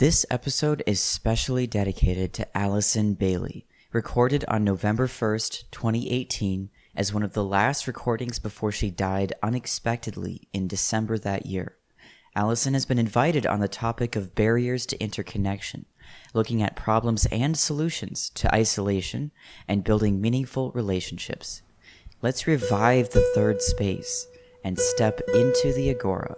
This episode is specially dedicated to Allison Bailey, recorded on November 1st, 2018, as one of the last recordings before she died unexpectedly in December that year. Allison has been invited on the topic of barriers to interconnection, looking at problems and solutions to isolation and building meaningful relationships. Let's revive the third space and step into the Agora.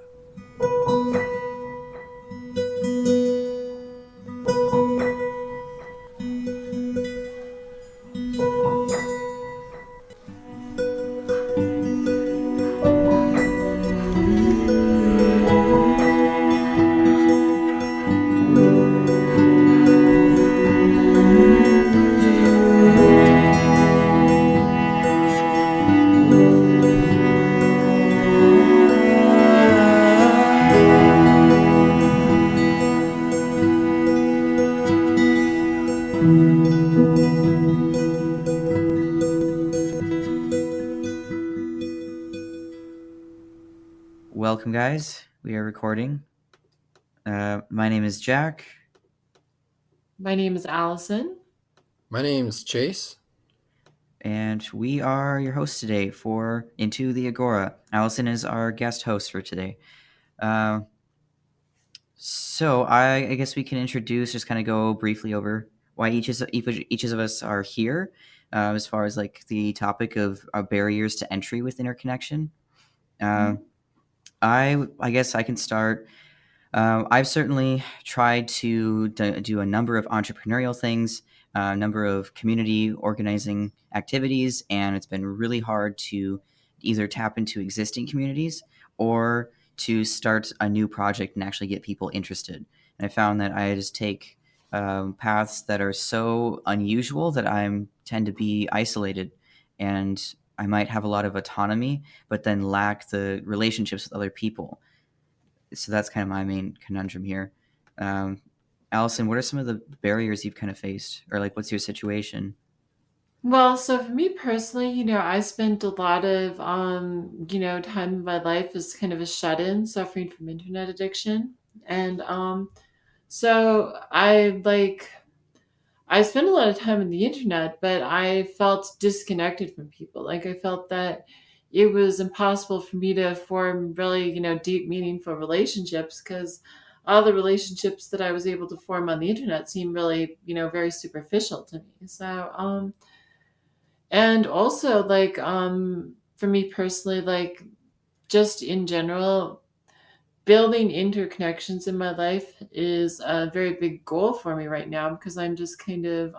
Welcome, guys. We are recording. My name is Jack. My name is Allison. My name's Chase. And we are your hosts today for Into the Agora. Allison is our guest host for today. So I guess we can introduce, just kind of go briefly over why each of us are here, as far as like the topic of barriers to entry with interconnection. I guess I can start. I've certainly tried to do a number of entrepreneurial things, a number of community organizing activities, and it's been really hard to either tap into existing communities or to start a new project and actually get people interested. And I found that I just take paths that are so unusual that I tend to be isolated, and I might have a lot of autonomy, but then lack the relationships with other people. So that's kind of my main conundrum here. Allison, what are some of the barriers you've kind of faced, or like, what's your situation? Well, so for me personally, I spent a lot of, time in my life as kind of a shut-in, suffering from internet addiction. And so I spent a lot of time on the internet, but I felt disconnected from people. Like I felt that it was impossible for me to form really, deep, meaningful relationships because all the relationships that I was able to form on the internet seemed really, very superficial to me. So, and also for me personally, like just in general, building interconnections in my life is a very big goal for me right now because I'm just kind of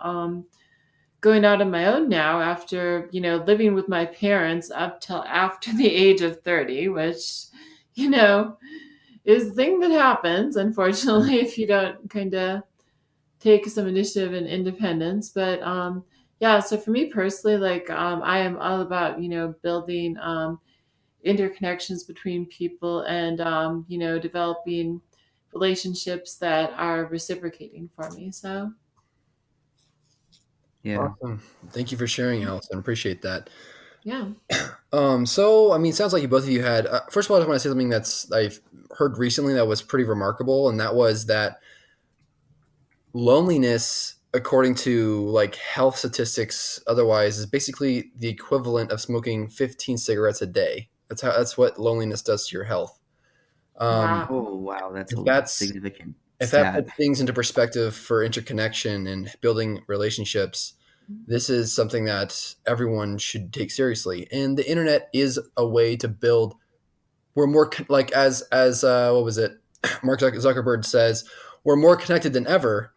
going out on my own now after, living with my parents up till after the age of 30, which, you know, is the thing that happens, unfortunately, if you don't kind of take some initiative and independence. But yeah, so for me personally, I am all about, building interconnections between people and, developing relationships that are reciprocating for me. So, Yeah. Awesome. Thank you for sharing, Allison. Appreciate that. yeah. It sounds like both of you had. First of all, I just want to say something that's I've heard recently that was pretty remarkable, and that was that loneliness, according to like health statistics, otherwise, is basically the equivalent of smoking 15 cigarettes a day. That's what loneliness does to your health. Wow. Oh, wow, that's If a that's significant if that stat. puts things into perspective for interconnection and building relationships, this is something that everyone should take seriously. And the internet is a way to build. We're more like as what was it? Mark Zuckerberg says we're more connected than ever,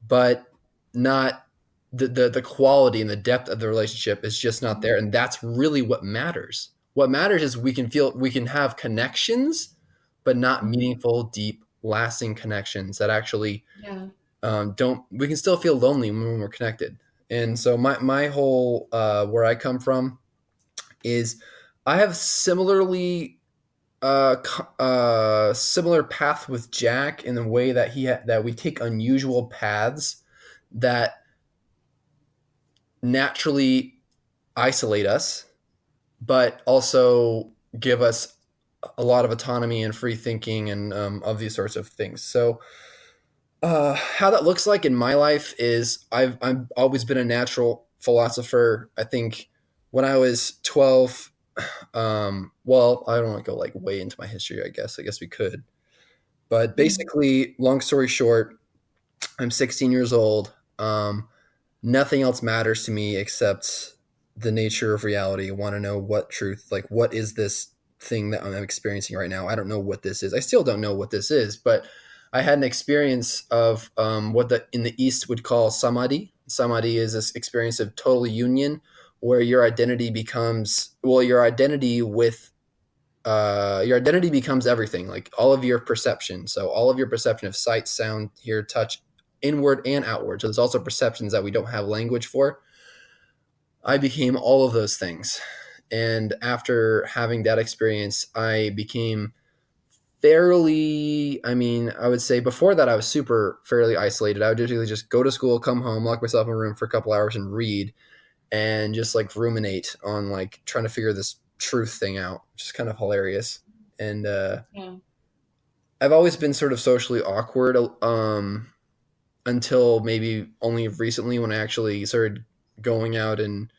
but not the quality and the depth of the relationship is just not there. And that's really what matters. What matters is we can have connections, but not meaningful, deep, lasting connections that actually Yeah. don't. We can still feel lonely when we're connected. And so my whole where I come from is I have similar path with Jack in the way that that we take unusual paths that naturally isolate us, but also give us a lot of autonomy and free thinking and of these sorts of things. So How that looks like in my life is I've always been a natural philosopher. I think when I was 12, well, I don't want to go like way into my history. I guess we could, but Mm, basically, long story short, I'm 16 years old. Nothing else matters to me except the nature of reality. I want to know what truth, like what is this thing that I'm experiencing right now? I don't know what this is. I still don't know what this is, but I had an experience of what the in the East would call samadhi. Samadhi is this experience of total union where your identity becomes well, your identity becomes everything, like all of your perception. So all of your perception of sight, sound, hear, touch, inward and outward. So there's also perceptions that we don't have language for. I became all of those things. And after having that experience, I became fairly, I mean, I would say before that, I was super fairly isolated. I would usually just go to school, come home, lock myself in a room for a couple hours and read and just like ruminate on like trying to figure this truth thing out, which is kind of hilarious. And yeah. I've always been sort of socially awkward until maybe only recently when I actually started going out and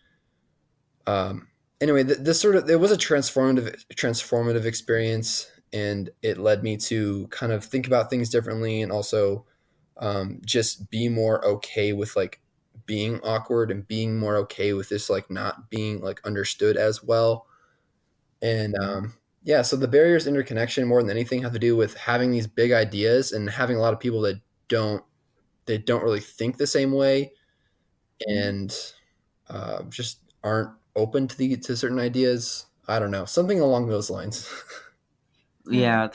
anyway, this sort of it was a transformative experience, and it led me to kind of think about things differently, and also just be more okay with like being awkward and being more okay with this like not being like understood as well. And yeah, so the barriers interconnection more than anything have to do with having these big ideas and having a lot of people that don't don't really think the same way and just aren't open to to certain ideas. I don't know, something along those lines. Yeah.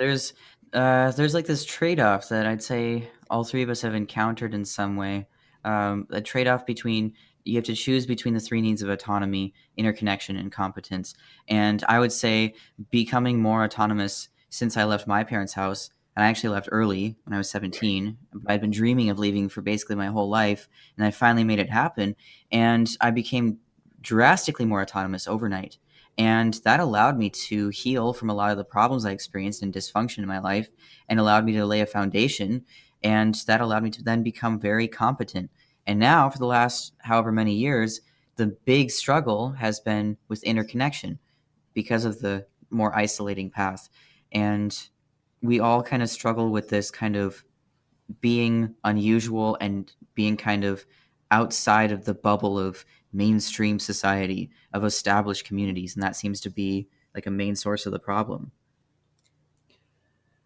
Yeah, there's like this trade-off that I'd say all three of us have encountered in some way. A trade-off between you have to choose between the three needs of autonomy, interconnection, and competence. And I would say becoming more autonomous since I left my parents' house, and I actually left early when I was 17. I'd been dreaming of leaving for basically my whole life, and I finally made it happen. And I became drastically more autonomous overnight. And that allowed me to heal from a lot of the problems I experienced and dysfunction in my life and allowed me to lay a foundation. And that allowed me to then become very competent. And now, for the last however many years, the big struggle has been with interconnection because of the more isolating path. And we all kind of struggle with this kind of being unusual and being kind of outside of the bubble of mainstream society, of established communities, and that seems to be like a main source of the problem.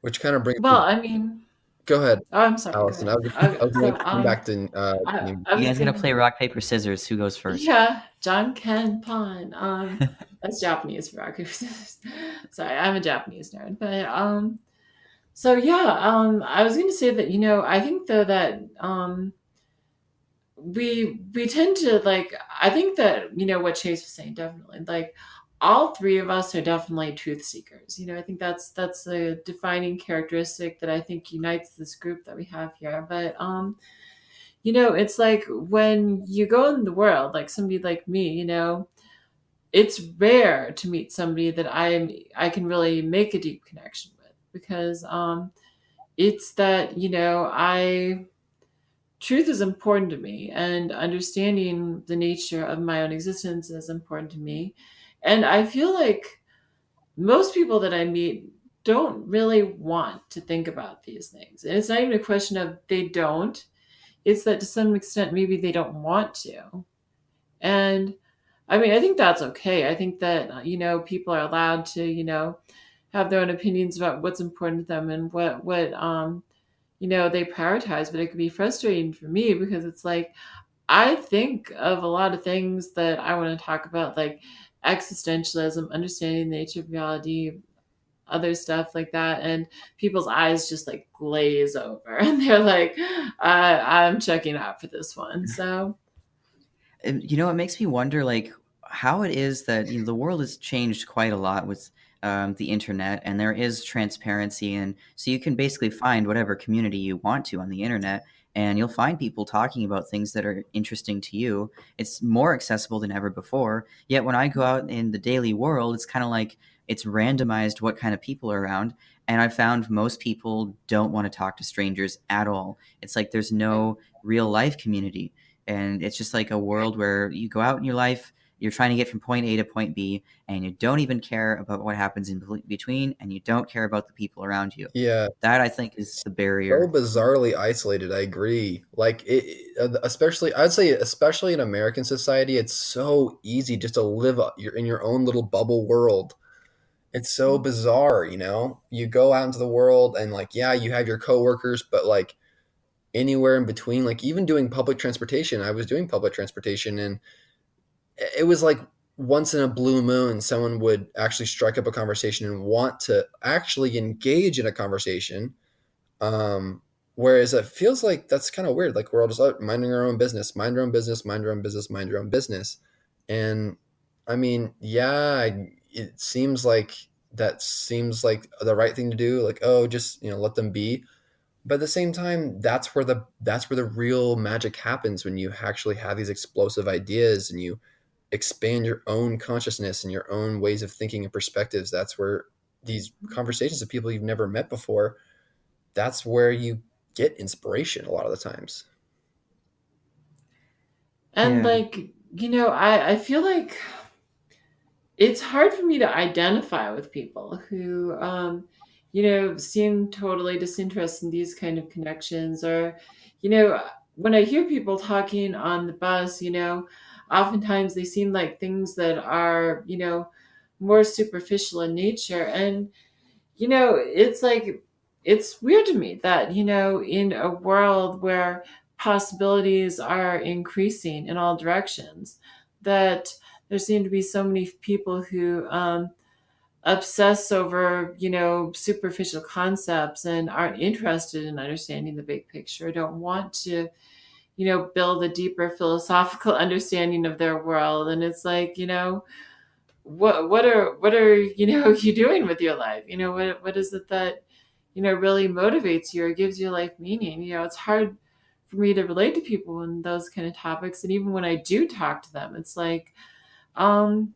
Which kind of brings Well, me. I mean, Go ahead, oh, I'm sorry. Go Allison. ahead. I was going So, to come back to I You was guys gotta gonna, play rock, paper, scissors. Who goes first? yeah, John Ken Pon. That's Japanese for rock paper scissors. Sorry, I'm a Japanese nerd, but so yeah, I was gonna say that I think though that we tend to like I think that what Chase was saying definitely like all three of us are definitely truth seekers. I think that's a defining characteristic that I think unites this group that we have here. But it's like when you go in the world, like somebody like me, it's rare to meet somebody that I can really make a deep connection with because it's that I truth is important to me and understanding the nature of my own existence is important to me. And I feel like most people that I meet don't really want to think about these things. And it's not even a question of they don't, it's that to some extent maybe they don't want to. And I mean, I think that's okay. I think that, people are allowed to, have their own opinions about what's important to them and what they prioritize. But it can be frustrating for me because it's like, I think of a lot of things that I want to talk about, like existentialism, understanding the nature of reality, other stuff like that. And people's eyes just like glaze over and they're like, I'm checking out for this one. So, And, it makes me wonder, like, how it is that the world has changed quite a lot with the internet, and there is transparency, and so you can basically find whatever community you want to on the internet, and you'll find people talking about things that are interesting to you. It's more accessible than ever before. Yet when I go out in the daily world, it's kind of like it's randomized what kind of people are around, And I found most people don't want to talk to strangers at all. It's like there's no real life community. And it's just like a world where you go out in your life, you're trying to get from point A to point B, and you don't even care about what happens in between, and you don't care about the people around you. Yeah, That I think is the so barrier. bizarrely isolated. I agree. Like especially, I'd say, especially in American society, it's so easy just to live you're in your own little bubble world. It's so bizarre, you know. You go out into the world, and like, yeah, you have your coworkers, but like anywhere in between, like even doing public transportation, I was doing public transportation, and it was like once in a blue moon, someone would actually strike up a conversation and want to actually engage in a conversation. Whereas it feels like that's kind of weird. Like we're all just out minding our own business, mind your own business, mind your own business, mind your own business. And I mean, yeah, it seems like that seems like the right thing to do. Like, oh, just let them be. But at the same time, that's where the real magic happens when you actually have these explosive ideas and you expand your own consciousness and your own ways of thinking and perspectives. That's where these conversations of people you've never met before, that's where you get inspiration a lot of the times. And Yeah. like, I feel like it's hard for me to identify with people who seem totally disinterested in these kind of connections, or when I hear people talking on the bus, oftentimes they seem like things that are more superficial in nature. And it's like, it's weird to me that in a world where possibilities are increasing in all directions, that there seem to be so many people who obsess over superficial concepts and aren't interested in understanding the big picture, don't want to build a deeper philosophical understanding of their world. And it's like, what are you doing with your life? What is it that really motivates you or gives your life meaning? It's hard for me to relate to people in those kind of topics. And even when I do talk to them, it's like, um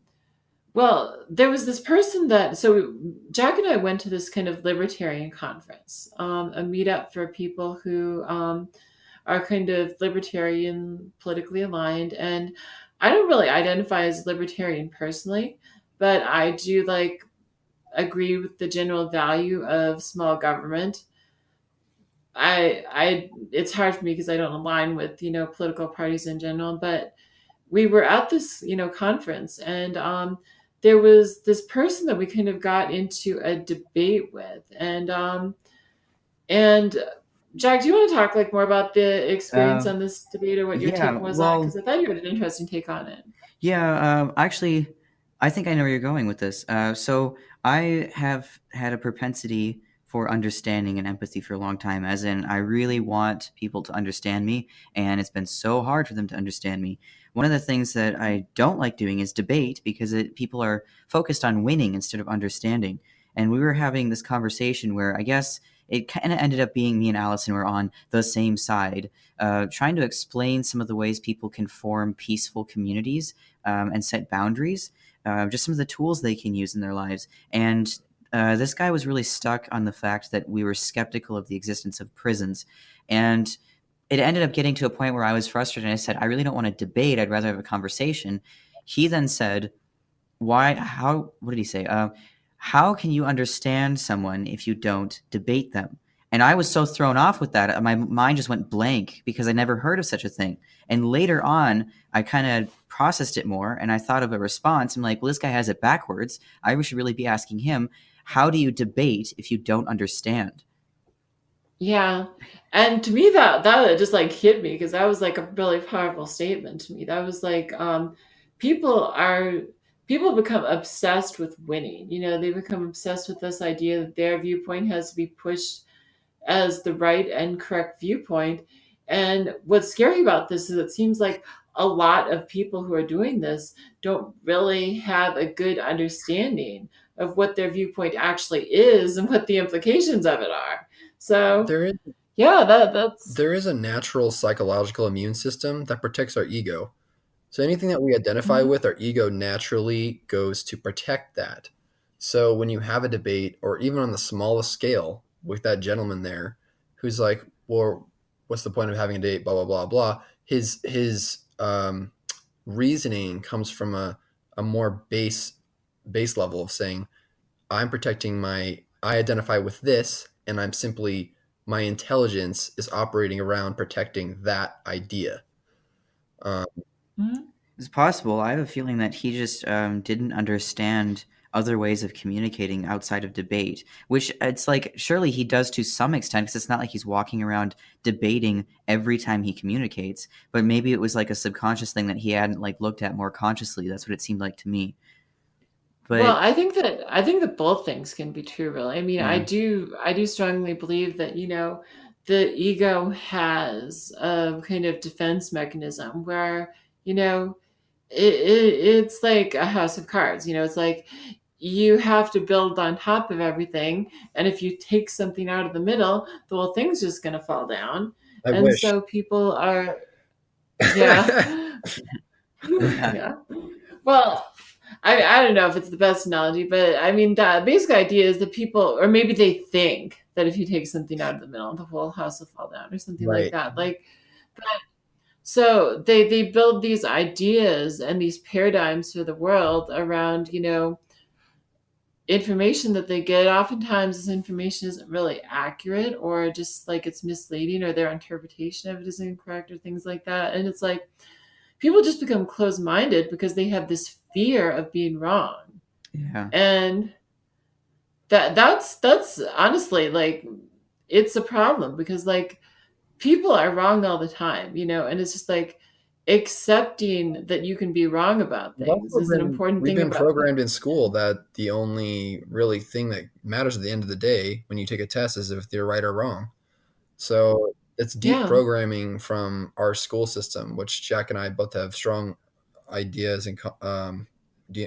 well, there was this person that, so Jack and I went to this kind of libertarian conference, a meetup for people who are kind of libertarian, politically aligned. And I don't really identify as libertarian personally, but I do like agree with the general value of small government. It's hard for me because I don't align with political parties in general, but we were at this conference, and there was this person that we kind of got into a debate with. And Jack, do you want to talk like more about the experience Uh, on this debate, or what your yeah. take was on it? Because Well, I thought you had an interesting take on it. yeah. Actually, I think I know where you're going with this. So I have had a propensity for understanding and empathy for a long time, as in, I really want people to understand me, and it's been so hard for them to understand me. One of the things that I don't like doing is debate because people are focused on winning instead of understanding. And we were having this conversation where I guess it kind of ended up being me and Allison were on the same side, trying to explain some of the ways people can form peaceful communities and set boundaries, just some of the tools they can use in their lives. And this guy was really stuck on the fact that we were skeptical of the existence of prisons. And it ended up getting to a point where I was frustrated and I said, I really don't want to debate. I'd rather have a conversation. He then said, what did he say? How can you understand someone if you don't debate them? And I was so thrown off with that. My mind just went blank because I never heard of such a thing. And later on, I kind of processed it more and I thought of a response. I'm like, well, this guy has it backwards. I should really be asking him, how do you debate if you don't understand? Yeah. And to me, that just like hit me, because that was like a really powerful statement to me. That was like, people are people become obsessed with winning. They become obsessed with this idea that their viewpoint has to be pushed as the right and correct viewpoint. And what's scary about this is it seems like a lot of people who are doing this don't really have a good understanding of what their viewpoint actually is and what the implications of it are. So, There is yeah, that's there is a natural psychological immune system that protects our ego. So anything that we identify mhm. with, our ego naturally goes to protect that. So when you have a debate, or even on the smallest scale, with that gentleman there, who's like, "Well, what's the point of having a date?" Blah blah blah blah. His reasoning comes from a more base level of saying, "I'm protecting my. I identify with this, and I'm simply my intelligence is operating around protecting that idea." Um, Mhm. It's possible. I have a feeling that he just didn't understand other ways of communicating outside of debate, which it's like surely he does to some extent because it's not like he's walking around debating every time he communicates, but maybe it was like a subconscious thing that he hadn't like looked at more consciously. That's what it seemed like to me. Well, But I think that both things can be true, really. I mean, I yeah, do I do strongly believe that, the ego has a kind of defense mechanism where, you know, it's like a house of cards. It's like you have to build on top of everything, and if you take something out of the middle, the whole thing's just going to fall down. I And wish. so people are, yeah. yeah, Yeah. Well, I don't know if it's the best analogy, but I mean, the basic idea is that people, or maybe they think that if you take something out of the middle, the whole house will fall down or something like Right. that. Like, so they build these ideas and these paradigms for the world around, information that they get. Oftentimes this information isn't really accurate, or just like it's misleading, or their interpretation of it is incorrect, or things like that. And it's like people just become closed-minded because they have this fear of being wrong. yeah. And that's honestly, like, it's a problem because, like, people are wrong all the time, and it's just like accepting that you can be wrong about things is an important We've thing been about. programmed in school that the only really thing that matters at the end of the day when you take a test is if you're right or wrong. So it's deep Yeah. programming from our school system, which Jack and I both have strong ideas and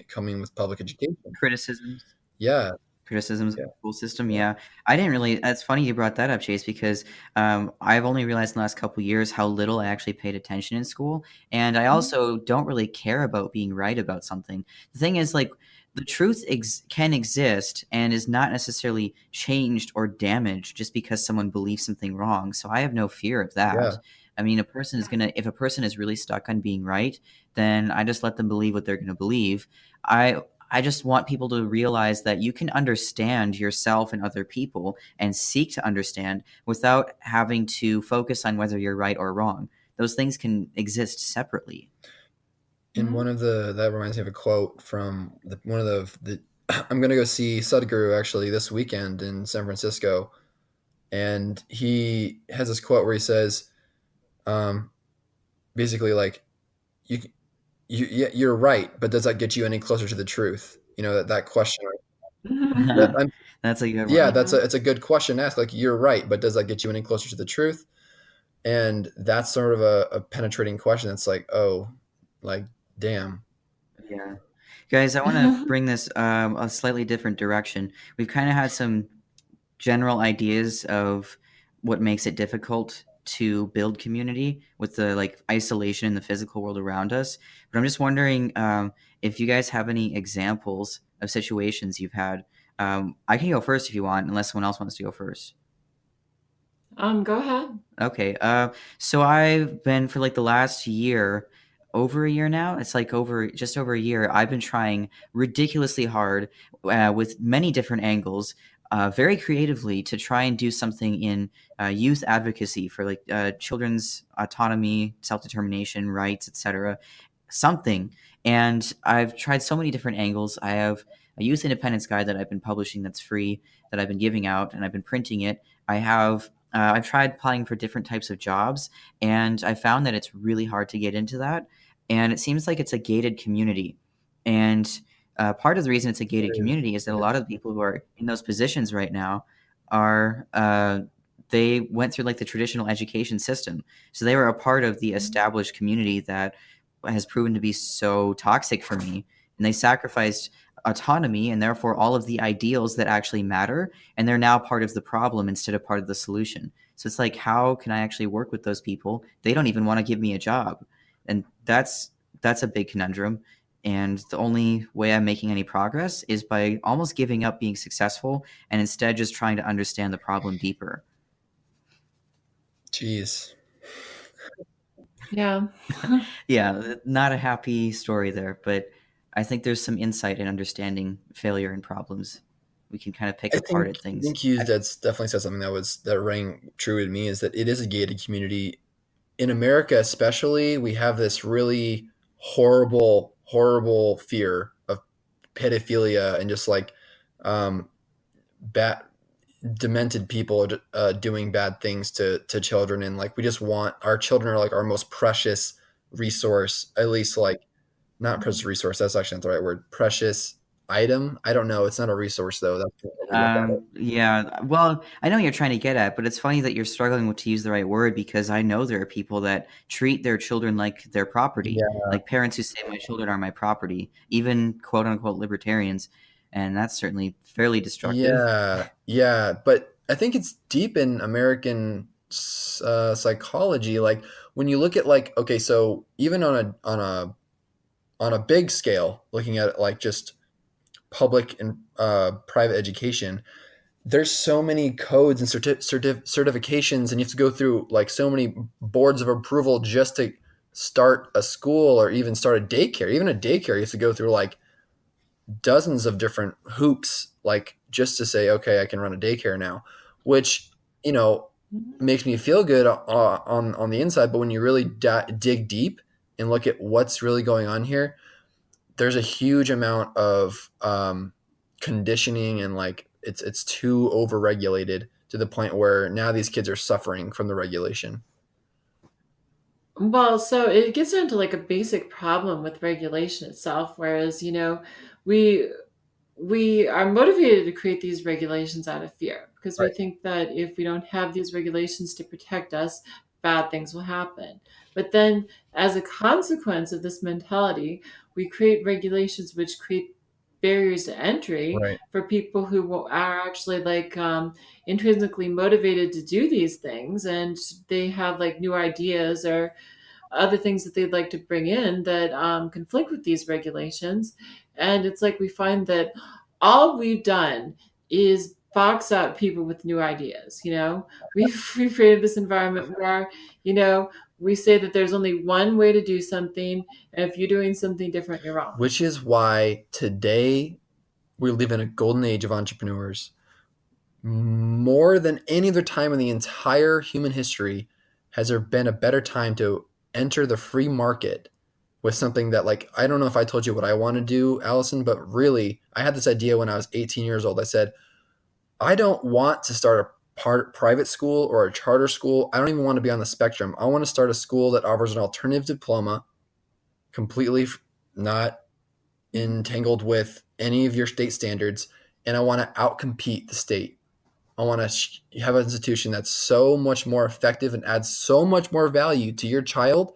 coming with public education. Criticisms. Yeah, Criticisms of yeah, the school system, yeah. yeah. I didn't really That's funny you brought that up, Chase, because, I've only realized in the last couple years how little I actually paid attention in school, and I Mhm. also don't really care about being right about something. The thing is, like, the truth can exist and is not necessarily changed or damaged just because someone believes something wrong, so I have no fear of that. Yeah. I mean, a person is gonna if a person is really stuck on being right, then I just let them believe what they're gonna believe. I I just want people to realize that you can understand yourself and other people and seek to understand without having to focus on whether you're right or wrong. Those things can exist separately. And Mhm. that reminds me of a quote from one of the I'm gonna go see Sadhguru actually this weekend in San Francisco, and he has this quote where he says, um, basically like you yeah, you're right, but does that get you any closer to the truth? That question. That I'm, That's a good yeah, one. Mhm. it's a good question to ask. Like, you're right, but does that get you any closer to the truth? And that's sort of a penetrating question. That's like, oh, like, damn. Yeah. Guys, I want to bring this a slightly different direction. We've kind of had some general ideas of what makes it difficult to build community with the like isolation in the physical world around us. But I'm just wondering if you guys have any examples of situations you've had. I can go first if you want, unless someone else wants to go first. Go ahead. Okay. So I've been for like the last year, over a year now. It's like just over a year. I've been trying ridiculously hard with many different angles, very creatively to try and do something in youth advocacy for like children's autonomy, self determination, rights, etc. Something. And I've tried so many different angles. I have a youth independence guide that I've been publishing that's free that I've been giving out, and I've been printing it. I've tried applying for different types of jobs, and I found that it's really hard to get into that. And it seems like it's a gated community. And part of the reason it's a gated It is. community is that a lot of the people who are in those positions right now are they went through like the traditional education system, so they were a part of the Mhm. established community that has proven to be so toxic for me. And they sacrificed autonomy and therefore all of the ideals that actually matter, and they're now part of the problem instead of part of the solution. So it's like, how can I actually work with those people? They don't even want to give me a job, and that's a big conundrum. And the only way I'm making any progress is by almost giving up being successful and instead just trying to understand the problem deeper. Jeez. Yeah. Yeah, not a happy story there, but I think there's some insight in understanding failure and problems. We can kind of pick I apart think at I things. think Hughes that's definitely said something that rang true with me is that it is a gated community. In America especially, we have this really horrible fear of pedophilia and just like um, bad demented people doing bad things to children, and like we just want our children are like our most precious resource, at least like not precious resource, that's actually not the right word, precious item. I don't know, it's not a resource though, that's the way we look at it. Yeah, well, I know what you're trying to get at, but it's funny that you're struggling to use the right word because I know there are people that treat their children like their property, Yeah, like parents who say my children are my property, even quote unquote libertarians, and that's certainly fairly destructive. yeah, but I think it's deep in American psychology. Like when you look at like, okay, so even on a big scale, looking at it like just public and private education, there's so many codes and certifications, and you have to go through like so many boards of approval just to start a school or even start a daycare. Even a daycare, you have to go through like dozens of different hoops, like just to say, okay, I can run a daycare now, which, you know, makes me feel good on the inside. But when you really dig deep and look at what's really going on here, there's a huge amount of conditioning, and like it's too overregulated to the point where now these kids are suffering from the regulation. Well, so it gets into like a basic problem with regulation itself, whereas, we we are motivated to create these regulations out of fear because we Right. think that if we don't have these regulations to protect us, bad things will happen. But then, as a consequence of this mentality, we create regulations which create barriers to entry Right. for people who are actually like intrinsically motivated to do these things, and they have like new ideas or other things that they'd like to bring in that conflict with these regulations. And it's like we find that all we've done is box out people with new ideas. We've created this environment where, you know, we say that there's only one way to do something, and if you're doing something different, you're wrong. Which is why today we live in a golden age of entrepreneurs. More than any other time in the entire human history has there been a better time to enter the free market with something that, like, I don't know if I told you what I want to do, Allison, but really I had this idea when I was 18 years old. I said, I don't want to start a private school or a charter school. I don't even want to be on the spectrum. I want to start a school that offers an alternative diploma, completely not entangled with any of your state standards, and I want to outcompete the state. I want to have an institution that's so much more effective and adds so much more value to your child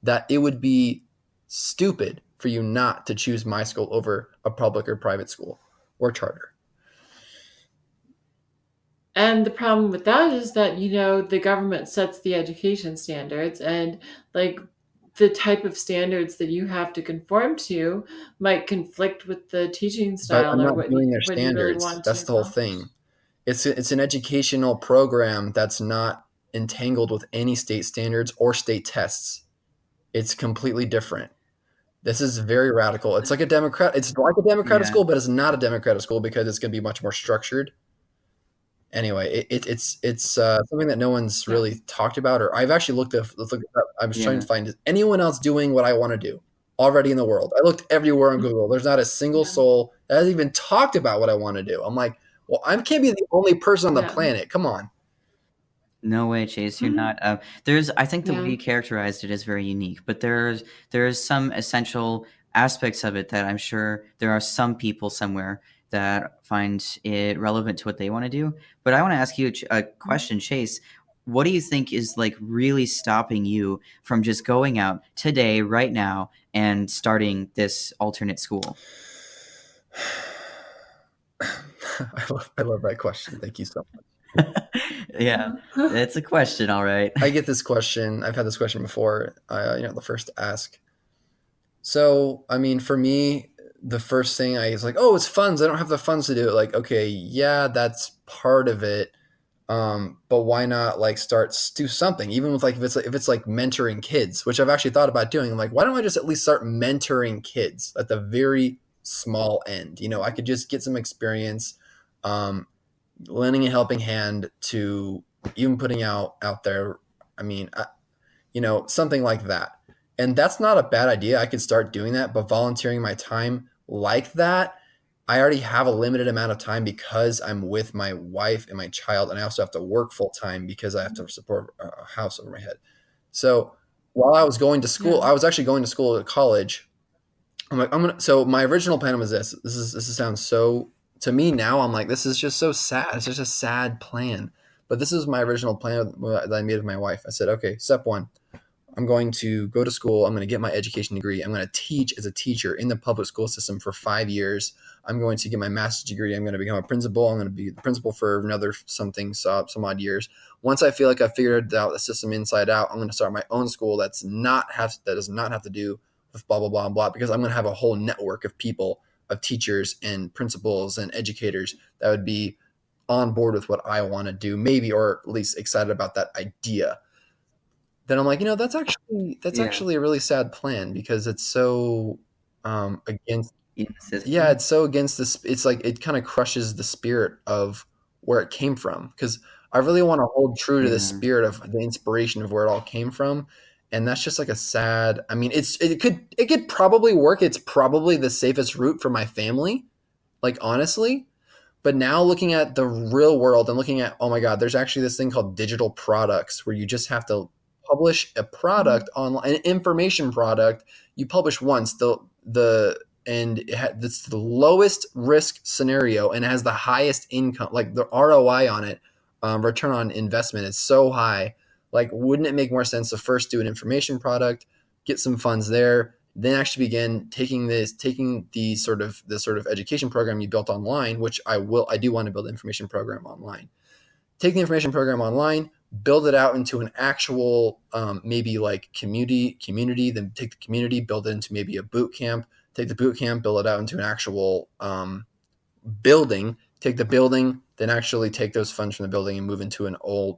that it would be stupid for you not to choose my school over a public or private school or charter. And the problem with that is that, the government sets the education standards, and like the type of standards that you have to conform to might conflict with the teaching But style I'm or not doing their what you really standards. want to That's the whole accomplish. thing. It's an educational program that's not entangled with any state standards or state tests. It's completely different. This is very radical. It's like a Democrat. It's like a Democratic Yeah, school, but it's not a Democratic school because it's going to be much more structured. Anyway, it's something that no one's Yeah. really talked about, or I've actually looked at. Let's look it up. I was trying to yeah. find, is anyone else doing what I want to do already in the world? I looked everywhere on Google. There's not a single Yeah. soul that has even talked about what I want to do. I'm like, well, I can't be the only person on the Yeah. planet. Come on. No way, Chase. You're Mhm. not. There's. I think the way Yeah. you characterized it is very unique, but there's some essential aspects of it that I'm sure there are some people somewhere that find it relevant to what they want to do. But I want to ask you a question, Chase. What do you think is like really stopping you from just going out today, right now, and starting this alternate school? I love that question. Thank you so much. Yeah, it's a question, all right. I get this question. I've had this question before. The first to ask. So, I mean, for me, the first thing I was like, oh, it's funds. I don't have the funds to do it. Like, okay, yeah, that's part of it. But why not like do something, even with like if it's like mentoring kids, which I've actually thought about doing. I'm like, why don't I just at least start mentoring kids at the very small end? You know, I could just get some experience, um, lending a helping hand to even putting out there. I mean, you know, something like that. And that's not a bad idea. I could start doing that, but volunteering my time like that, I already have a limited amount of time because I'm with my wife and my child, and I also have to work full time because I have to support a house over my head. So while I was going to school, Yeah. I was actually going to school at college. I'm like, I'm gonna. So my original plan was this. This sounds so to me now. I'm like, this is just so sad. It's just a sad plan. But this is my original plan that I made with my wife. I said, okay, step one, I'm going to go to school. I'm going to get my education degree. I'm going to teach as a teacher in the public school system for 5 years. I'm going to get my master's degree. I'm going to become a principal. I'm going to be the principal for another something, some odd years. Once I feel like I've figured out the system inside out, I'm going to start my own school that does not have to do with blah, blah, blah, blah, because I'm going to have a whole network of people, of teachers and principals and educators that would be on board with what I want to do, maybe, or at least excited about that idea. Then I'm like, you know, that's Yeah. actually a really sad plan because it's so against In the yeah, system. it's so against this. It's like it kind of crushes the spirit of where it came from. Because I really want to hold true to the Yeah. spirit of the inspiration of where it all came from, and that's just like a sad. I mean, it could probably work. It's probably the safest route for my family. Like honestly, but now looking at the real world and looking at, oh my God, there's actually this thing called digital products where you just have to publish a Mhm. product online, an information product. You publish once, and it's the lowest risk scenario and it has the highest income, like the ROI on it, return on investment is so high. Like, wouldn't it make more sense to first do an information product, get some funds there, then actually begin taking the sort of education program you built online, which I do want to build an information program online. Take the information program online, build it out into an actual maybe like community, then take the community, build it into maybe a boot camp, take the boot camp, build it out into an actual building, take the building, then actually take those funds from the building and move into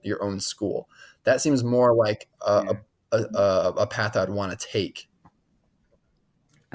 your own school. That seems more like Yeah. a path I'd want to take.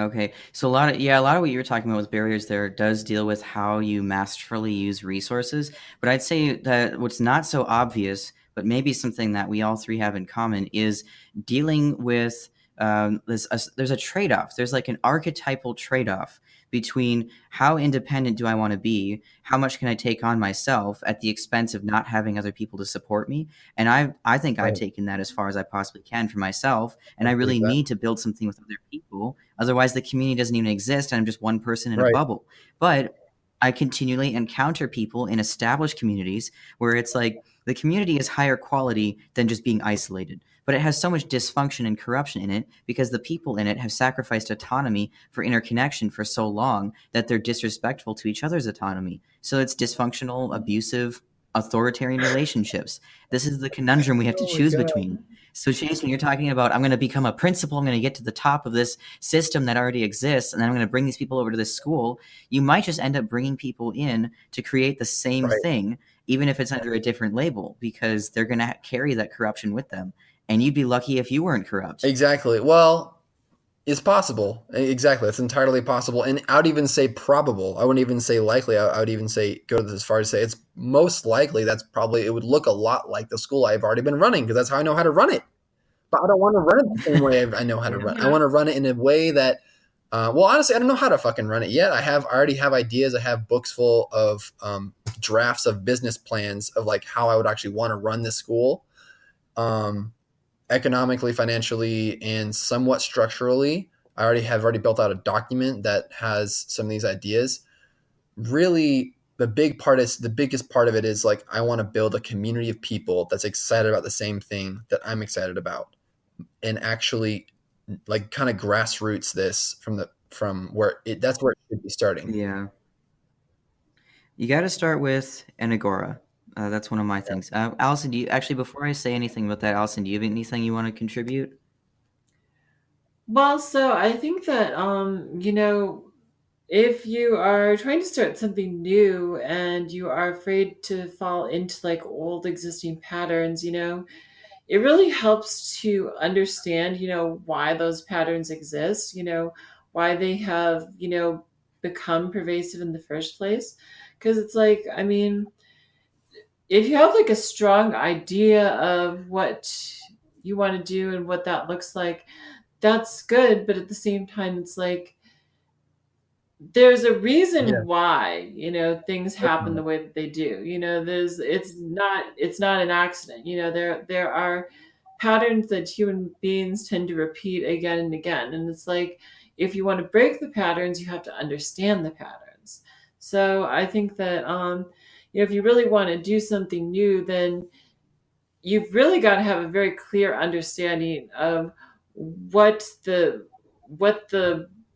Okay. So a lot of what you were talking about with barriers there does deal with how you masterfully use resources. But I'd say that what's not so obvious, but maybe something that we all three have in common, is dealing with there's a trade-off. There's like an archetypal trade-off between how independent do I want to be, how much can I take on myself at the expense of not having other people to support me. And I think I've Right. taken that as far as I possibly can for myself, I and I agree really with that. need to build something with other people. Otherwise, the community doesn't even exist, and I'm just one person in a Right. bubble. But I continually encounter people in established communities where it's like the community is higher quality than just being isolated. But it has so much dysfunction and corruption in it because the people in it have sacrificed autonomy for interconnection for so long that they're disrespectful to each other's autonomy. So it's dysfunctional, abusive, authoritarian relationships. This is the conundrum we have to Oh my choose God. between. So, Chase, when you're talking about, I'm going to become a principal, I'm going to get to the top of this system that already exists, and then I'm going to bring these people over to this school, you might just end up bringing people in to create the same Right. thing, even if it's under a different label, because they're going to carry that corruption with them. And you'd be lucky if you weren't corrupt. Exactly. Well, it's possible. Exactly. It's entirely possible. And I would even say probable. I wouldn't even say likely. I would even say go as far as say it's most likely that's probably it would look a lot like the school I've already been running because that's how I know how to run it. But I don't want to run it the same way I know how to Yeah. run. I Yeah. want to run it in a way that well, honestly, I don't know how to fucking run it yet. I already have ideas. I have books full of drafts of business plans of like how I would actually want to run this school. Um, Economically, financially, and somewhat structurally. I already built out a document that has some of these ideas. Really, the biggest part of it is like I want to build a community of people that's excited about the same thing that I'm excited about, and actually like kind of grassroots this from where it that's where it should be starting. Yeah. You got to start with an Agora. That's one of my things. Allison, before I say anything about that, Allison, do you have anything you want to contribute? Well, so I think that if you are trying to start something new and you are afraid to fall into like old existing patterns, it really helps to understand, why those patterns exist, why they have, become pervasive in the first place. Because it's like, I mean, if you have like a strong idea of what you want to do and what that looks like, that's good. But at the same time, it's like, there's a Yeah, reason why things happen the definitely. way that they do. There's it's not an accident. There are patterns that human beings tend to repeat again and again, and it's like, if you want to break the patterns, you have to understand the patterns. So I think that if you really want to do something new, then you've really got to have a very clear understanding of what the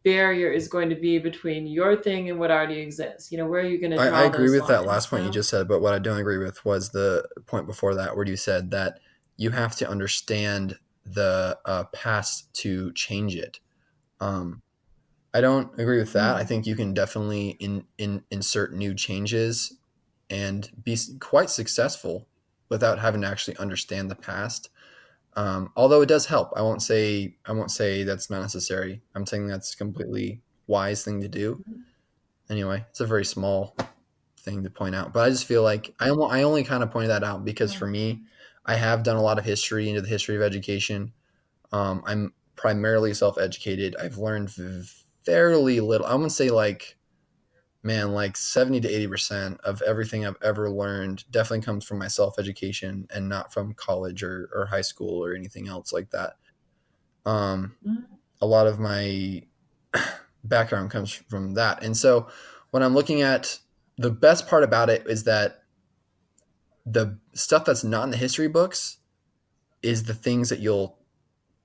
barrier is going to be between your thing and what already exists. Where are you going to I draw agree those with that lines? last point you just said, but what I don't agree with was the point before that, where you said that you have to understand the past to change it. Um, I don't agree with that. I Mm. think you can definitely insert new changes and be quite successful without having to actually understand the past. Although it does help. I won't say that's not necessary. I'm saying that's a completely wise thing to do. Anyway, it's a very small thing to point out, but I just feel like I only kind of pointed that out because Yeah. for me, I have done a lot of history into the history of education. I'm primarily self-educated. I've learned fairly little. I would say like, man, like 70 to 80% of everything I've ever learned definitely comes from my self-education and not from college or high school or anything else like that. Um, Mm. a lot of my background comes from that. And so when I'm looking at, the best part about it is that the stuff that's not in the history books is the things that you'll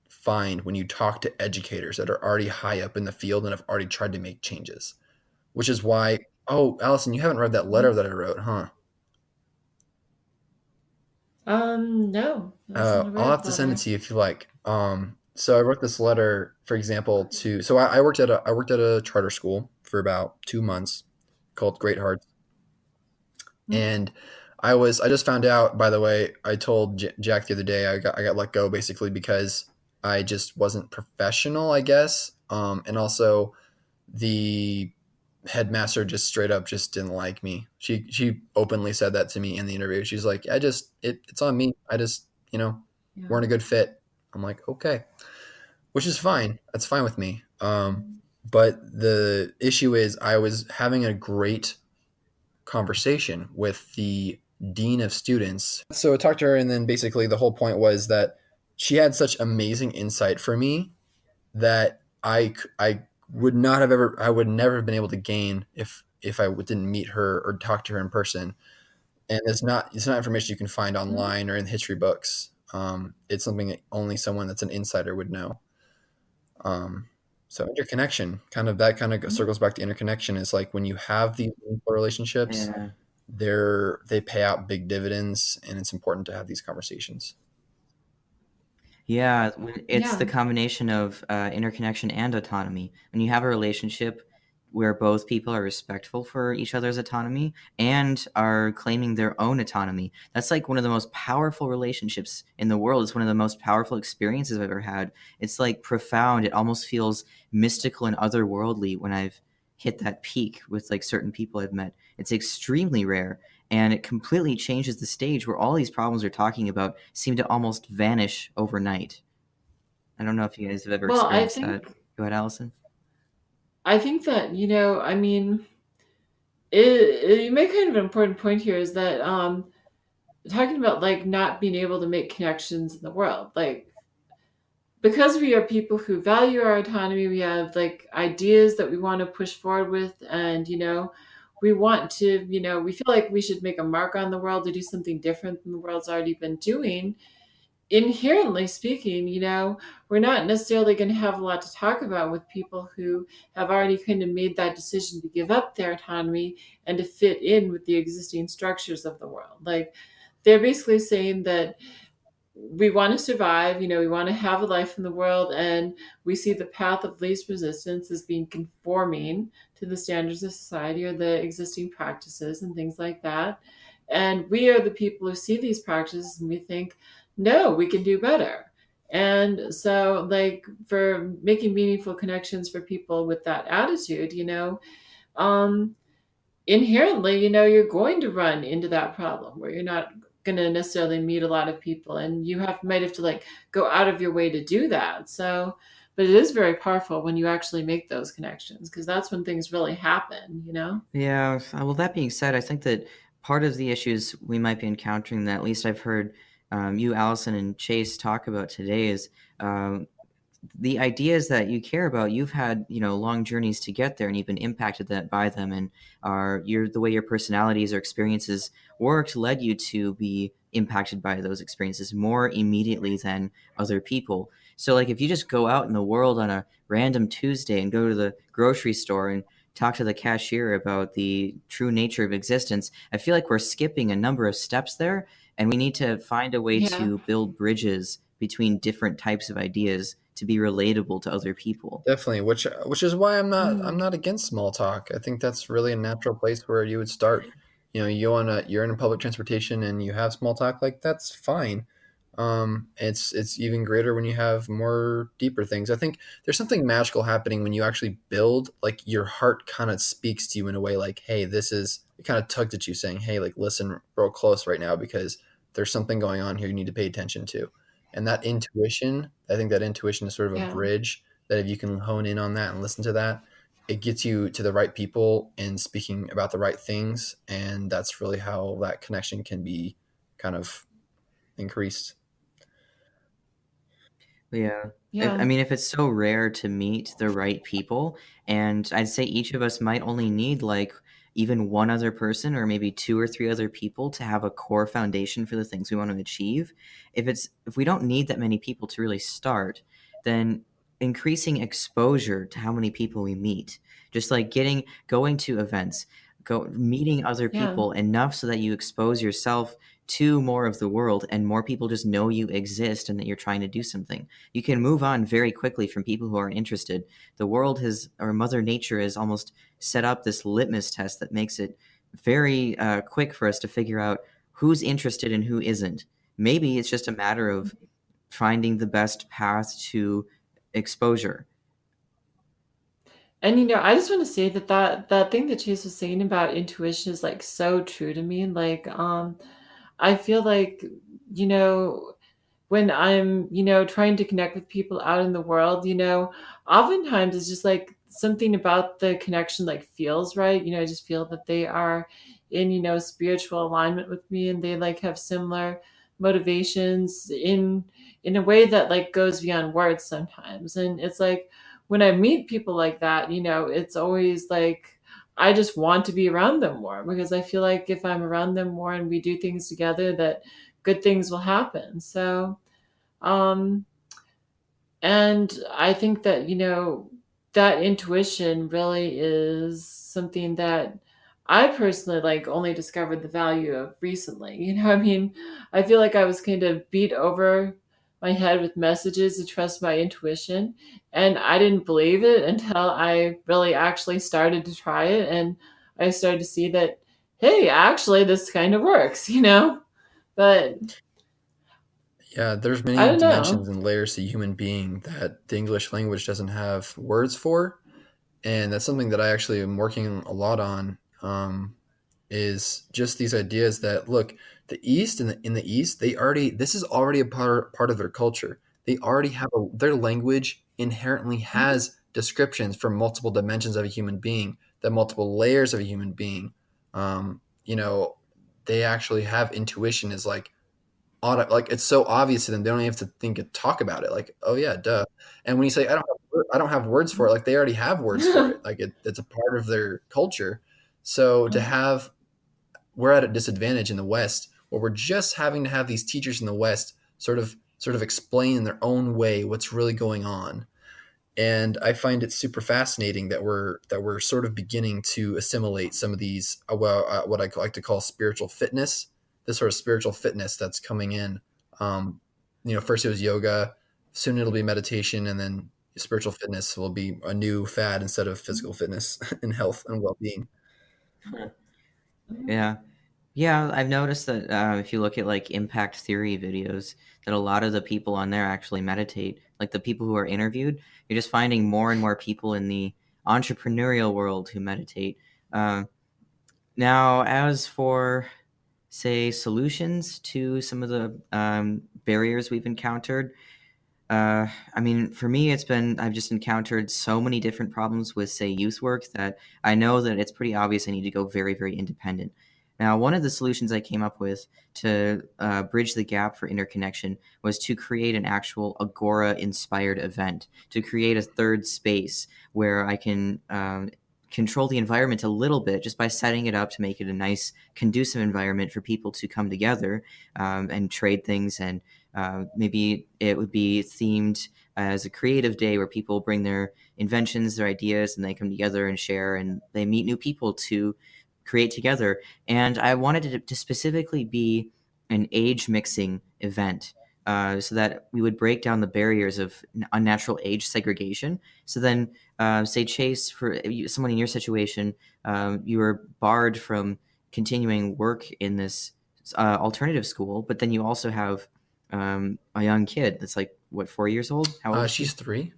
find when you talk to educators that are already high up in the field and have already tried to make changes. Which is why, oh, Allison, you haven't read that letter that I wrote, huh? No, I was I'll unaware have of to that send it letter. to you if you like. So I wrote this letter, for example, to so I worked at a charter school for about 2 months called Great Hearts, Mm. and I just found out. By the way, I told Jack the other day I got let go basically because I just wasn't professional, I guess, and also the headmaster just straight up just didn't like me. She openly said that to me in the interview. She's like, it's on me. I just Yeah. weren't a good fit. I'm like, okay, which is fine. That's fine with me. But the issue is, I was having a great conversation with the dean of students. So I talked to her, and then basically the whole point was that she had such amazing insight for me that I would not have ever I would never have been able to gain if I didn't meet her or talk to her in person. And it's not information you can find Mm. online or in history books. It's something that only someone that's an insider would know. Um, so interconnection, that kind of Mm. circles back to interconnection. Is like when you have these meaningful relationships, Yeah. they pay out big dividends, and it's important to have these conversations. Yeah, it's the Yeah. combination of interconnection and autonomy. When you have a relationship where both people are respectful for each other's autonomy and are claiming their own autonomy, that's like one of the most powerful relationships in the world. It's one of the most powerful experiences I've ever had. It's like profound. It almost feels mystical and otherworldly when I've hit that peak with like certain people I've met. It's extremely rare, and it completely changes the stage where all these problems we're talking about seem to almost vanish overnight. I don't know if you guys have ever Well, I experienced that. think Go ahead, Allison. I think that I mean, you make kind of an important point here, is that talking about like not being able to make connections in the world, like, because we are people who value our autonomy, we have like ideas that we want to push forward with, and we want to, we feel like we should make a mark on the world to do something different than the world's already been doing. Inherently speaking, we're not necessarily going to have a lot to talk about with people who have already kind of made that decision to give up their autonomy and to fit in with the existing structures of the world. Like, they're basically saying that we want to survive, we want to have a life in the world, and we see the path of least resistance as being conforming to the standards of society or the existing practices and things like that. And we are the people who see these practices and we think, no, we can do better. And so, like, for making meaningful connections for people with that attitude, um, inherently, you're going to run into that problem where you're not going to necessarily meet a lot of people, and you might have to like go out of your way to do that. So, but it is very powerful when you actually make those connections, because that's when things really happen. Yeah. Well, that being said, I think that part of the issues we might be encountering that at least I've heard you, Allison, and Chase talk about today is um, the ideas that you care about. You've had long journeys to get there, and you've been impacted by them, and the way your personalities or experiences worked led you to be impacted by those experiences more immediately than other people. So like if you just go out in the world on a random Tuesday and go to the grocery store and talk to the cashier about the true nature of existence, I feel like we're skipping a number of steps there, and we need to find a way Yeah. to build bridges between different types of ideas to be relatable to other people. Definitely, which is why I'm Mm. not against small talk. I think that's really a natural place where you would start. You're in a public transportation and you have small talk, like that's fine. It's even greater when you have more deeper things. I think there's something magical happening when you actually build, like your heart kind of speaks to you in a way like, hey, this is it kind of tugged at you saying, hey, like listen real close right now because there's something going on here you need to pay attention to. And that intuition, I think that intuition is sort of a Yeah. bridge that if you can hone in on that and listen to that, it gets you to the right people and speaking about the right things. And that's really how that connection can be kind of increased. Yeah. I Yeah. mean, if it's so rare to meet the right people, and I'd say each of us might only need like even one other person or maybe two or three other people to have a core foundation for the things we want to achieve. If we don't need that many people to really start, then increasing exposure to how many people we meet, just like going to events, meeting other Yeah. people enough so that you expose yourself to more of the world and more people just know you exist and that you're trying to do something. You can move on very quickly from people who aren't interested. The world has, or Mother Nature has almost set up this litmus test that makes it very quick for us to figure out who's interested and who isn't. Maybe it's just a matter of finding the best path to exposure. And I just want to say that thing that Chase was saying about intuition is like so true to me. Like, I feel like, you know, when I'm, trying to connect with people out in the world, oftentimes it's just like something about the connection like feels right. I just feel that they are in, spiritual alignment with me, and they like have similar motivations in a way that like goes beyond words sometimes. And it's like when I meet people like that, it's always like I just want to be around them more, because I feel like if I'm around them more and we do things together, that good things will happen. So, um, and I think that, that intuition really is something that I personally like only discovered the value of recently. I mean, I feel like I was kind of beat over my head with messages to trust my intuition. And I didn't believe it until I really actually started to try it. And I started to see that, hey, actually, this kind of works. But Yeah, there's I many don't know. dimensions and layers to human being that the English language doesn't have words for, and that's something that I actually am working a lot on. Is just these ideas that look, the East in the East, this is already a part of their culture. They already have their language inherently Mhm. has descriptions for multiple dimensions of a human being, the multiple layers of a human being. You know, they actually have intuition is like like it's so obvious to them they don't even have to think and talk about it like oh yeah duh. And when you say I don't have words for it, like they already have words for it, like it's a part of their culture. So to have we're at a disadvantage in the West where we're just having to have these teachers in the West sort of explain in their own way what's really going on. And I find it super fascinating that we're sort of beginning to assimilate some of these what I like to call spiritual fitness, this sort of spiritual fitness that's coming in. first it was yoga, soon it'll be meditation, and then spiritual fitness will be a new fad instead of physical fitness and health and well-being. Mhm. Yeah. Yeah, I've noticed that if you look at like impact theory videos, that a lot of the people on there actually meditate. Like the people who are interviewed, you're just finding more and more people in the entrepreneurial world who meditate. Um, Now, as for, say, solutions to some of the barriers we've encountered, I mean, for me, I've just encountered so many different problems with, say, youth work that I know that it's pretty obvious I need to go very, very independent. Now, one of the solutions I came up with to bridge the gap for interconnection was to create an actual Agora inspired event, to create a third space where I can control the environment a little bit just by setting it up to make it a nice, conducive environment for people to come together and trade things, and maybe it would be themed as a creative day where people bring their inventions, their ideas, and they come together and share, and they meet new people to create together. And I wanted it to specifically be an age mixing event. So that we would break down the barriers of unnatural age segregation. So then, say, Chase, for someone in your situation, you were barred from continuing work in this alternative school, but then you also have a young kid that's like, what, 4 years old? How old is She's she? 3.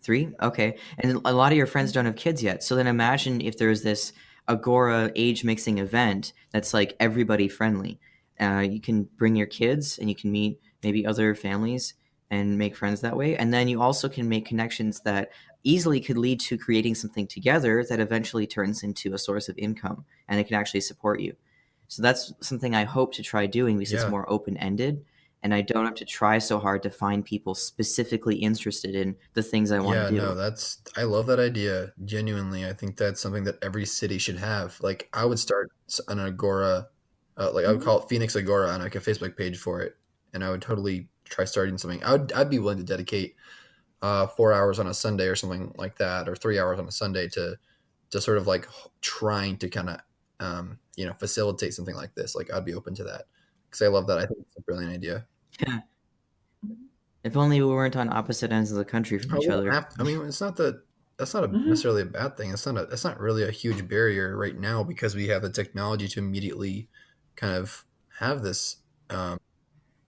3? Okay. And a lot of your friends don't have kids yet. So then imagine if there's this Agora age mixing event that's like everybody friendly. You can bring your kids and you can meet maybe other families and make friends that way. And then you also can make connections that easily could lead to creating something together that eventually turns into a source of income and it can actually support you. So that's something I hope to try doing because it's Yeah. more open ended and I don't have to try so hard to find people specifically interested in the things I want to Yeah, no, do. I love that idea. Genuinely, I think that's something that every city should have. Like, I would start an Agora, like I would Mhm. call it Phoenix Agora, and like a Facebook page for it, and I would totally try starting something. I'd be willing to dedicate 4 hours on a Sunday or something like that, or 3 hours on a Sunday to sort of like trying to kind of facilitate something like this. Like, I'd be open to that because I love that. I think it's a brilliant idea. If only we weren't on opposite ends of the country from Oh, each we don't other. have. I mean, that's not Mhm. necessarily a bad thing. That's not really a huge barrier right now because we have the technology to immediately kind of have um,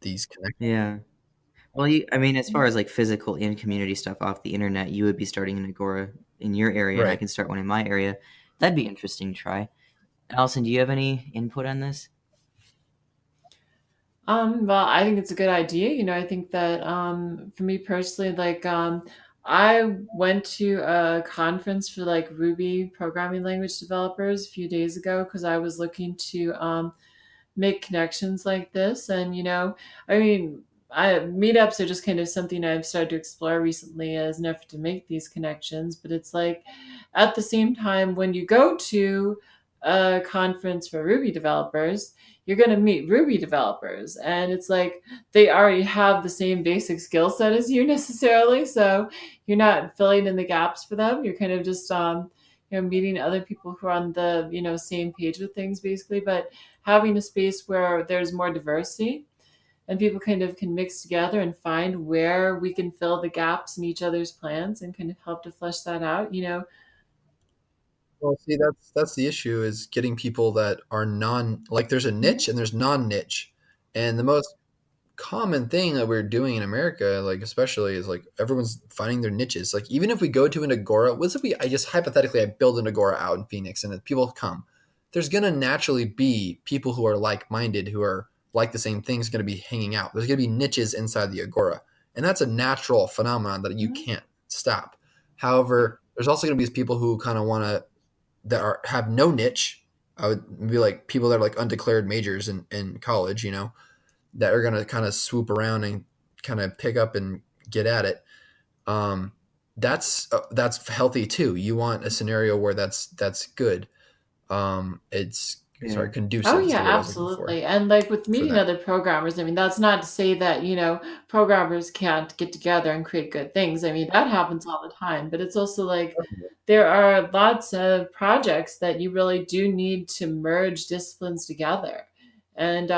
these connections. Yeah. Well, I mean, as far as like physical in community stuff off the internet, you would be starting an Agora in your area, and I Right. can start one in my area. That'd be interesting to try. Allison, do you have any input on this? Well, I think it's a good idea. I think that for me personally, like I went to a conference for like Ruby programming language developers a few days ago because I was looking to make connections like this. And I mean, meetups are just kind of something I've started to explore recently as an effort to make these connections. But it's like at the same time, when you go to a conference for Ruby developers, you're going to meet Ruby developers, and it's like they already have the same basic skill set as you necessarily. So you're not filling in the gaps for them. You're kind of just meeting other people who are on the same page with things basically. But having a space where there's more diversity and people kind of can mix together and find where we can fill the gaps in each other's plans and kind of help to flesh that out. Well, see, that's the issue is getting people that are non like there's a Mhm. niche and there's non-niche, and the most common thing that we're doing in America, like especially, is like everyone's finding their niches. Like, even if we go to an Agora, what if I just hypothetically I build an Agora out in Phoenix and then people come, there's gonna naturally be people who are like minded, who are like the same things, gonna be hanging out. There's gonna be niches inside the Agora, and that's a natural phenomenon that you Mhm. can't stop. However, there's also gonna be people who kind of want to that are have no niche. I would be like people that are like undeclared majors in college, that are going to kind of swoop around and kind of pick up and get at it. Um, that's healthy too. You want a scenario where that's good. It's Yeah. sorry, Oh conducive is yeah, the word I was looking absolutely. And like with for meeting that. other programmers, I mean, that's not to say that, programmers can't get together and create good things. I mean, that happens all the time, but it's also like there are lots of projects that you really do need to merge disciplines together. And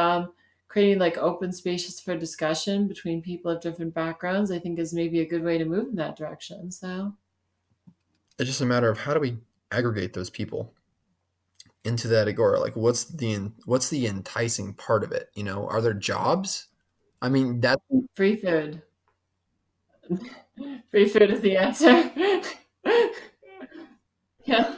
creating like open spaces for discussion between people of different backgrounds, I think is maybe a good way to move in that direction. So It's just a matter of how do we aggregate those people into that Agora? Like, what's the enticing part of it? You know, are there jobs? I mean, that free food. Free food is the answer. Yeah.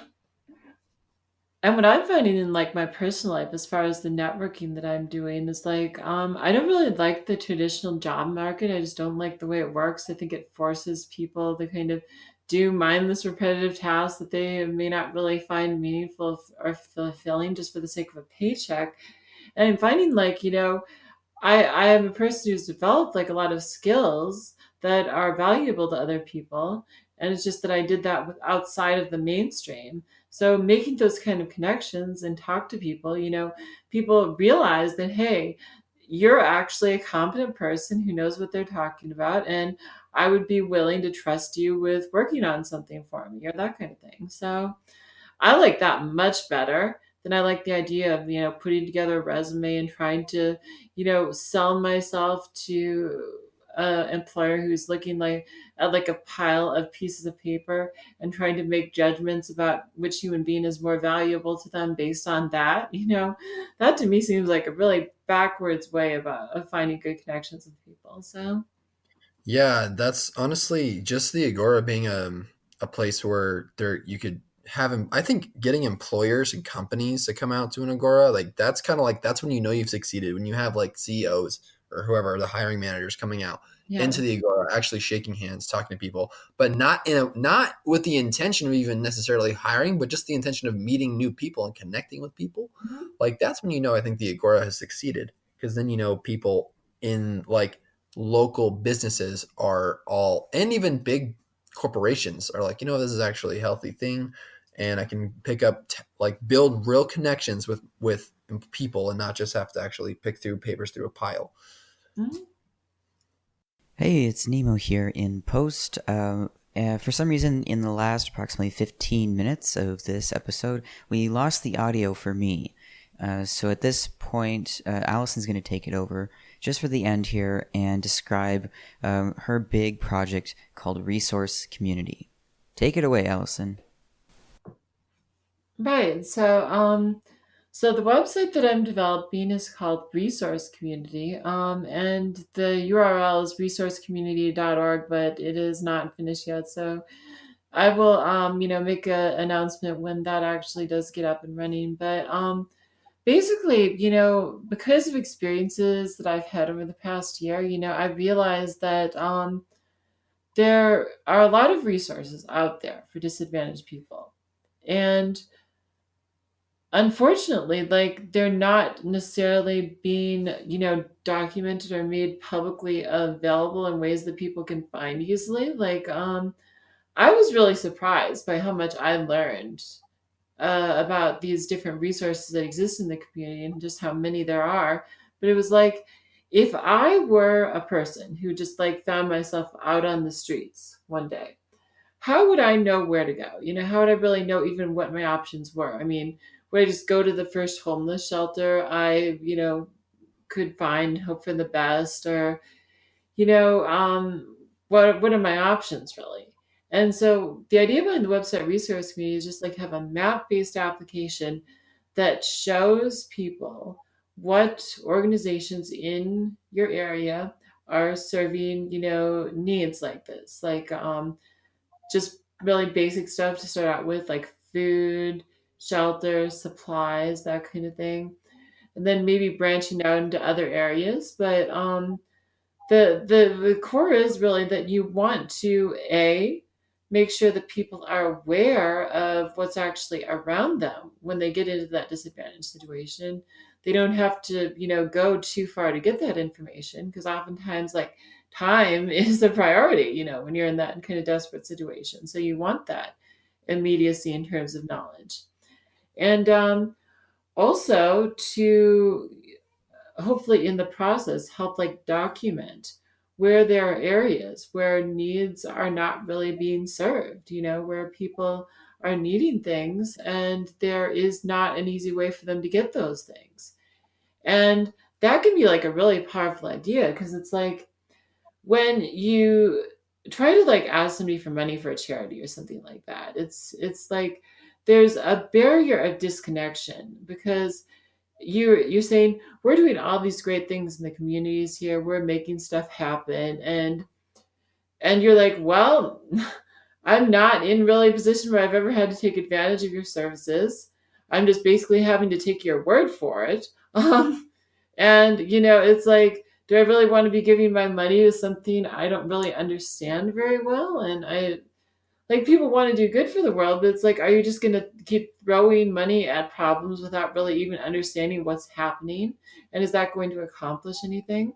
And what I'm finding in like my personal life, as far as the networking that I'm doing, is like I don't really like the traditional job market. I just don't like the way it works. I think it forces people to kind of do mindless, repetitive tasks that they may not really find meaningful or fulfilling just for the sake of a paycheck. And I'm finding like, I am a person who's developed like a lot of skills that are valuable to other people. And it's just that I did that outside of the mainstream. So making those kind of connections and talk to people, people realize that, hey, you're actually a competent person who knows what they're talking about. And I would be willing to trust you with working on something for me or that kind of thing. So I like that much better than I like the idea of, putting together a resume and trying to, sell myself to an employer who's looking like at like a pile of pieces of paper and trying to make judgments about which human being is more valuable to them based on that. That to me seems like a really backwards way of finding good connections with people. So yeah, that's honestly just the Agora being a place where there you could have I think getting employers and companies to come out to an Agora, like that's kind of like that's when you know you've succeeded, when you have like CEOs or whoever the hiring managers coming out yeah. into the Agora, actually shaking hands, talking to people, but not with the intention of even necessarily hiring, but just the intention of meeting new people and connecting with people. Mhm. Like that's when you know I think the Agora has succeeded, because then you know people in like local businesses are all, and even big corporations are like, this is actually a healthy thing, and I can pick up like build real connections with people and not just have to actually pick through papers through a pile. Mhm. Hey, it's Nemo here in post. For some reason, in the last approximately 15 minutes of this episode, we lost the audio for me. So at this point, Allison's going to take it over just for the end here and describe her big project called Resource Community. Take it away, Allison. Right. So the website that I'm developing is called Resource Community, and the URL is resourcecommunity.org, but it is not finished yet. So I will, make a announcement when that actually does get up and running. But basically, because of experiences that I've had over the past year, I realized that there are a lot of resources out there for disadvantaged people. And unfortunately, like they're not necessarily being, documented or made publicly available in ways that people can find easily. Like, I was really surprised by how much I learned about these different resources that exist in the community and just how many there are. But it was like, if I were a person who just like found myself out on the streets one day, how would I know where to go? How would I really know even what my options were? I mean, would I just go to the first homeless shelter I, could find, hope for the best, or, what are my options really? And so the idea behind the website Resource Community is just like have a map-based application that shows people what organizations in your area are serving, needs like this. Like just really basic stuff to start out with, like food, shelter, supplies, that kind of thing. And then maybe branching out into other areas. But the core is really that you want to make sure that people are aware of what's actually around them when they get into that disadvantaged situation. They don't have to go too far to get that information, because oftentimes like time is a priority when you're in that kind of desperate situation, so you want that immediacy in terms of knowledge. And also to hopefully in the process help like document where there are areas where needs are not really being served, where people are needing things and there is not an easy way for them to get those things. And that can be like a really powerful idea, because it's like when you try to like ask somebody for money for a charity or something like that, it's like there's a barrier of disconnection, because you're saying we're doing all these great things in the communities here, we're making stuff happen, and you're like, well, I'm not in really a position where I've ever had to take advantage of your services. I'm just basically having to take your word for it. And it's like, do I really want to be giving my money to something I don't really understand very well? And I like, people want to do good for the world, but it's like, are you just going to keep throwing money at problems without really even understanding what's happening? And is that going to accomplish anything?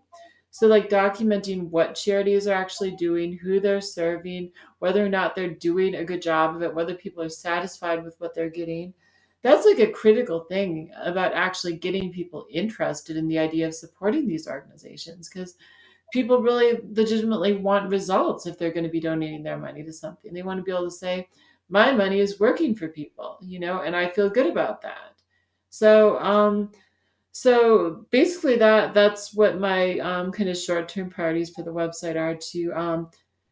So, like, documenting what charities are actually doing, who they're serving, whether or not they're doing a good job of it, whether people are satisfied with what they're getting. That's like a critical thing about actually getting people interested in the idea of supporting these organizations, because people really legitimately want results if they're going to be donating their money to something. They want to be able to say, my money is working for people, and I feel good about that. So, so basically that's what my kind of short-term priorities for the website are: to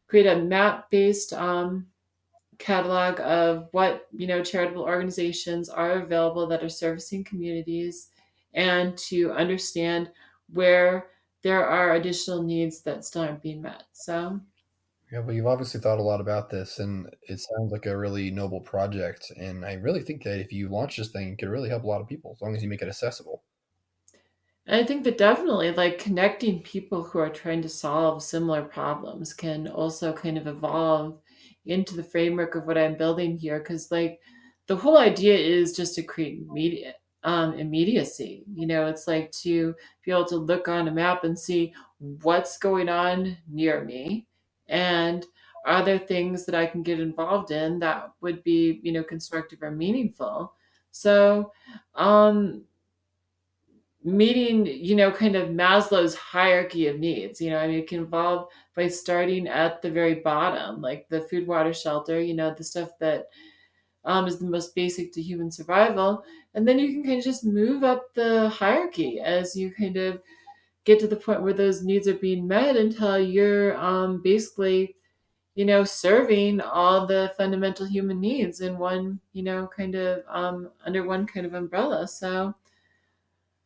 create a map-based catalog of what charitable organizations are available that are servicing communities, and to understand where there are additional needs that still aren't being met. So Yeah, well, you've obviously thought a lot about this, and it sounds like a really noble project. And I really think that if you launch this thing, it could really help a lot of people as long as you make it accessible. I think that definitely, like, connecting people who are trying to solve similar problems can also kind of evolve into the framework of what I'm building here. Because, like, the whole idea is just to create immediacy. It's like to be able to look on a map and see what's going on near me, and are there things that I can get involved in that would be, constructive or meaningful. So, meeting, kind of Maslow's hierarchy of needs. I mean, it can evolve by starting at the very bottom, like the food, water, shelter, the stuff that is the most basic to human survival. And then you can kind of just move up the hierarchy as you kind of get to the point where those needs are being met, until you're basically, serving all the fundamental human needs in one, kind of under one kind of umbrella. So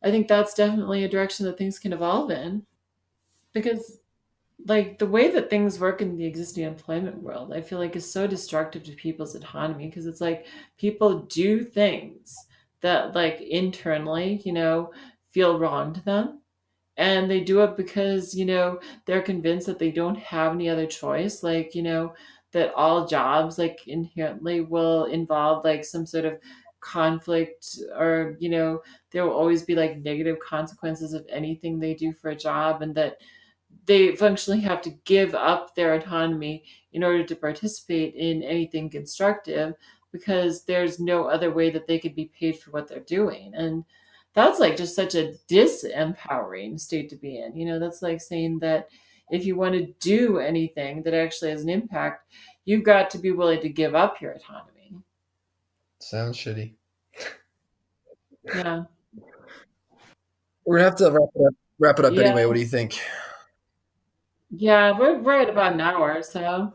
I think that's definitely a direction that things can evolve in, because like the way that things work in the existing employment world, I feel like is so destructive to people's autonomy, because it's like people do things that like internally, feel wrong to them, and they do it because they're convinced that they don't have any other choice, like that all jobs like inherently will involve like some sort of conflict, or there will always be like negative consequences of anything they do for a job, and that they functionally have to give up their autonomy in order to participate in anything constructive, because there's no other way that they could be paid for what they're doing. And that's like just such a disempowering state to be in. That's like saying that if you want to do anything that actually has an impact, you've got to be willing to give up your autonomy. Sounds shitty. Yeah. We're gonna have to wrap it up anyway. What do you Yes. think? Yeah, we're at about an hour, so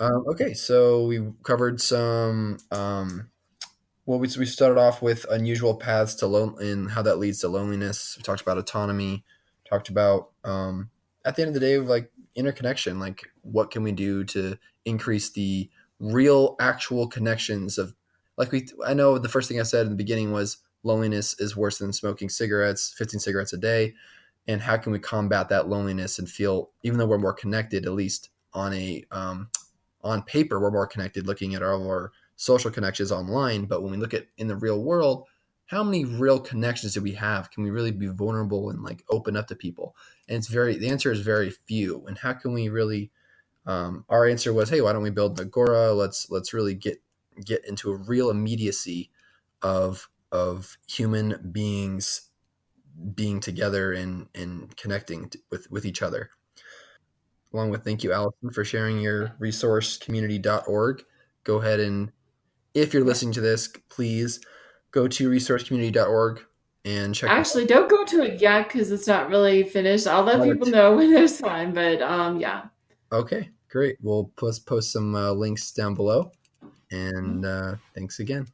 Okay, so we covered some. Well, we started off with unusual paths to and how that leads to loneliness. We talked about autonomy. Talked about at the end of the day, like interconnection. Like, what can we do to increase the real, actual connections of, like we. I know the first thing I said in the beginning was loneliness is worse than smoking cigarettes, 15 cigarettes a day, and how can we combat that loneliness and feel, even though we're more connected, at least on paper, we're more connected looking at all of our social connections online. But when we look at in the real world, how many real connections do we have? Can we really be vulnerable and like open up to people? And the answer is very few. And how can we really, our answer was, hey, why don't we build an Agora? Let's really get into a real immediacy of human beings being together and connecting with each other. Along with thank you, Allison, for sharing your resource community.org. Go ahead and, if you're listening to this, please go to resourcecommunity.org and check it Actually, don't go to it yet because it's not really finished. I'll let people out. know when it's time, but yeah. Okay, great. We'll post some links down below. And thanks again.